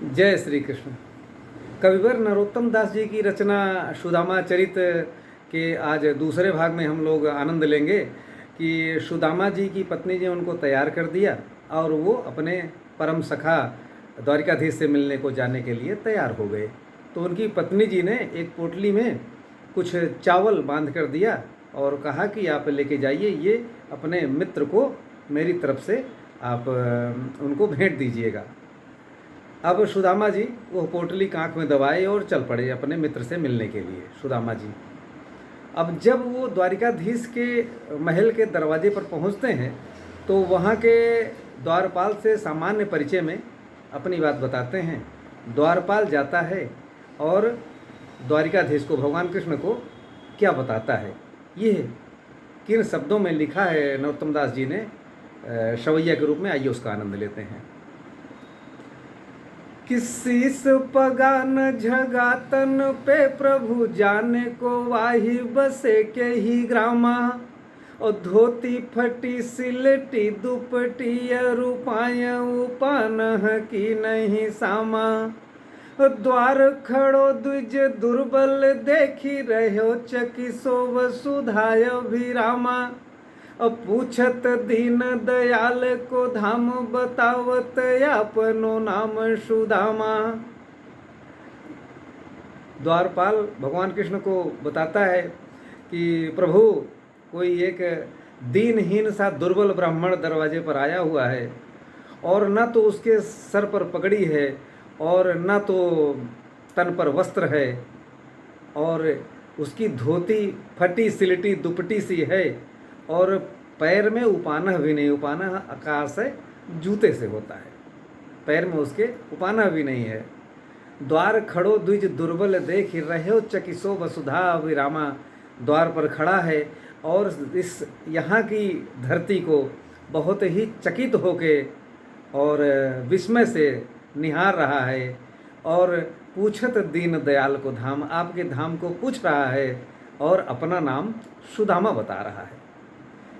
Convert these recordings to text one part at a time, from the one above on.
जय श्री कृष्ण। कविवर नरोत्तम दास जी की रचना सुदामा चरित के आज दूसरे भाग में हम लोग आनंद लेंगे कि सुदामा जी की पत्नी ने उनको तैयार कर दिया और वो अपने परम सखा द्वारिकाधीश से मिलने को जाने के लिए तैयार हो गए। तो उनकी पत्नी जी ने एक पोटली में कुछ चावल बांध कर दिया और कहा कि आप लेके जाइए, ये अपने मित्र को मेरी तरफ से आप उनको भेंट दीजिएगा। अब सुदामा जी वो पोटली कांख में दबाए और चल पड़े अपने मित्र से मिलने के लिए। सुदामा जी अब जब वो द्वारिकाधीश के महल के दरवाजे पर पहुंचते हैं तो वहाँ के द्वारपाल से सामान्य परिचय में अपनी बात बताते हैं। द्वारपाल जाता है और द्वारिकाधीश को, भगवान कृष्ण को क्या बताता है, ये किन शब्दों में लिखा है नरोत्तम दास जी ने शवैया के रूप में। आइए उसका आनंद लेते हैं। किसीस पगान झगातन पे प्रभु जाने को वाही बसे के ही ग्रामा। और धोती फटी सिलटी दुपटी रूपाय उपान की नहीं सामा। द्वार खड़ो द्विज दुर्बल देखी रहो चकिसो वसुधाय विरामा। पूछत दीन दयाल को धाम बतावत अपनो नाम सुदामा। द्वारपाल भगवान कृष्ण को बताता है कि प्रभु कोई एक दीनहीन सा दुर्बल ब्राह्मण दरवाजे पर आया हुआ है और न तो उसके सर पर पगड़ी है और न तो तन पर वस्त्र है और उसकी धोती फटी सिलटी दुपटी सी है और पैर में उपाना भी नहीं। उपाना आकार से जूते से होता है, पैर में उसके उपाना भी नहीं है। द्वार खड़ो द्विज दुर्बल देख रहे चकिसो वसुधा विरामा। द्वार पर खड़ा है और इस यहाँ की धरती को बहुत ही चकित होके और विस्मय से निहार रहा है और पूछत दीन दयाल को धाम, आपके धाम को पूछ रहा है और अपना नाम सुदामा बता रहा है।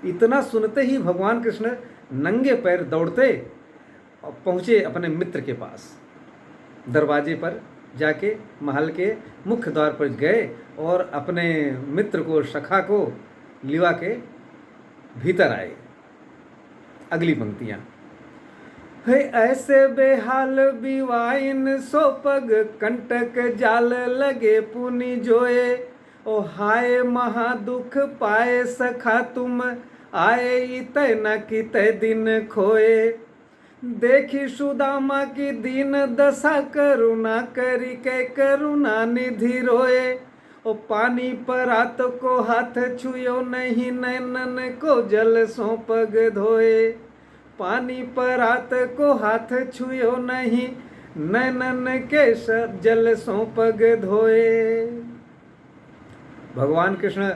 इतना सुनते ही भगवान कृष्ण नंगे पैर दौड़ते और पहुँचे अपने मित्र के पास। दरवाजे पर जाके महल के मुख्य द्वार पर गए और अपने मित्र को, सखा को लिवा के भीतर आए। अगली पंक्तियाँ है ऐसे बेहाल बिवाइन सोपग कंटक जाल लगे पुनि जोए। ओ हाय महादुख पाए सखा तुम आए इतै न कितै दिन खोए। देखी सुदामा की दीन दशा करुणा करी के करुणा निधि रोए। ओ पानी परात को हाथ छुयो नहीं नैनन को जल सो पग धोए। पानी परात को हाथ छुयो नहीं नैनन के जल सो पग धोए। भगवान कृष्ण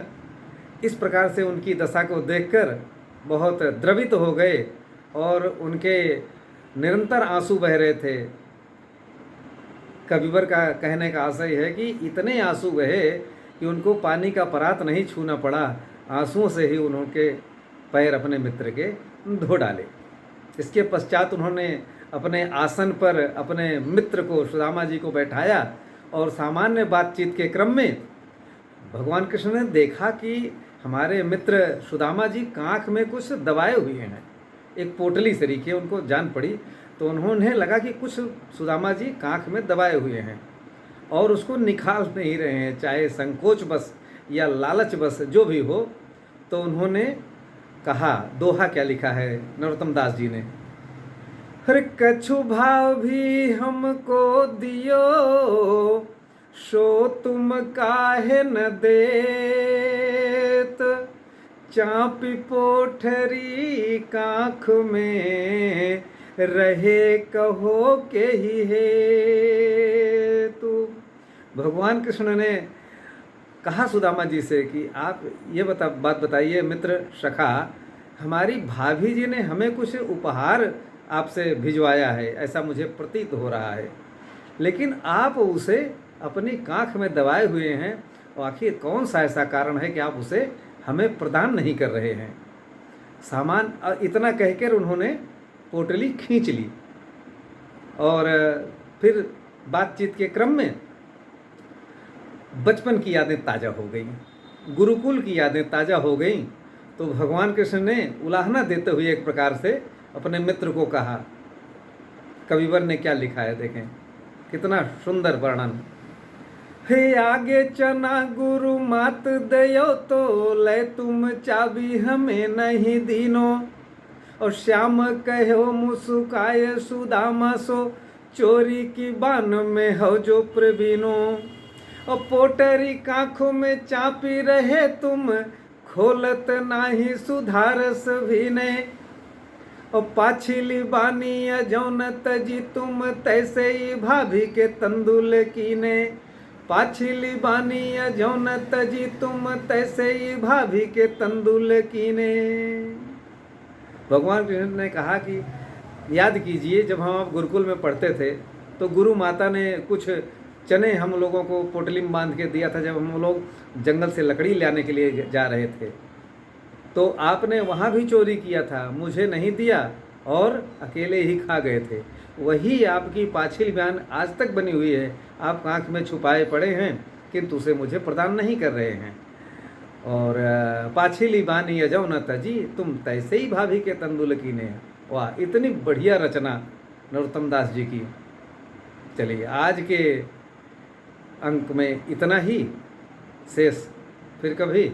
इस प्रकार से उनकी दशा को देखकर बहुत द्रवित हो गए और उनके निरंतर आंसू बह रहे थे। कविवर का कहने का आशय है कि इतने आंसू बहे कि उनको पानी का परात नहीं छूना पड़ा, आंसुओं से ही उनके पैर अपने मित्र के धो डाले। इसके पश्चात उन्होंने अपने आसन पर अपने मित्र को, सुदामा जी को बैठाया और सामान्य बातचीत के क्रम में भगवान कृष्ण ने देखा कि हमारे मित्र सुदामा जी कांख में कुछ दबाए हुए हैं। एक पोटली सरीखे उनको जान पड़ी तो उन्होंने लगा कि कुछ सुदामा जी कांख में दबाए हुए हैं और उसको निकाल नहीं रहे हैं, चाहे संकोच बस या लालच बस जो भी हो। तो उन्होंने कहा, दोहा क्या लिखा है नरोत्तम दास जी ने, हर कछु भाव भी हमको दियो सो तुम काहे न देत। चापी पोठरी कांख में रहे कहो के ही है तू। भगवान कृष्ण ने कहा सुदामा जी से कि आप ये बात बताइए मित्र सखा, हमारी भाभी जी ने हमें कुछ उपहार आपसे भिजवाया है, ऐसा मुझे प्रतीत हो रहा है, लेकिन आप उसे अपनी कांख में दबाए हुए हैं और आखिर कौन सा ऐसा कारण है कि आप उसे हमें प्रदान नहीं कर रहे हैं। सामान इतना कहकर उन्होंने पोटली खींच ली और फिर बातचीत के क्रम में बचपन की यादें ताज़ा हो गई, गुरुकुल की यादें ताज़ा हो गई। तो भगवान कृष्ण ने उलाहना देते हुए एक प्रकार से अपने मित्र को कहा। कविवर ने क्या लिखा है देखें, कितना सुंदर वर्णन। हे आगे चना गुरु मात दयो तो ले तुम चाबी हमें नहीं दीनो। और श्याम कहो मुस्काए सुदामा सो चोरी की बान में हो जो प्रवीणो। और पोटरी कांखों में चापी रहे तुम खोलत नाही सुधारस भी ने। और पाछिली बानी जौन तजी तुम तैसे ही भाभी के तंदुल कीने। पाछिली बानी जौन तजी तुम तैसे ही भाभी के तंदुल कीने। भगवान कृष्ण ने कहा कि याद कीजिए, जब हम गुरुकुल में पढ़ते थे तो गुरु माता ने कुछ चने हम लोगों को पोटली में बांध के दिया था, जब हम लोग जंगल से लकड़ी लाने के लिए जा रहे थे। तो आपने वहाँ भी चोरी किया था, मुझे नहीं दिया और अकेले ही खा गए थे। वही आपकी पाछिल बयान आज तक बनी हुई है, आप आँख में छुपाए पड़े हैं किंतु उसे मुझे प्रदान नहीं कर रहे हैं। और पाछिली बानी अजौ न तजी तुम तैसे ही भाभी के तंदुल कीने। वाह, इतनी बढ़िया रचना नरोत्तम दास जी की। चलिए, आज के अंक में इतना ही, शेष फिर कभी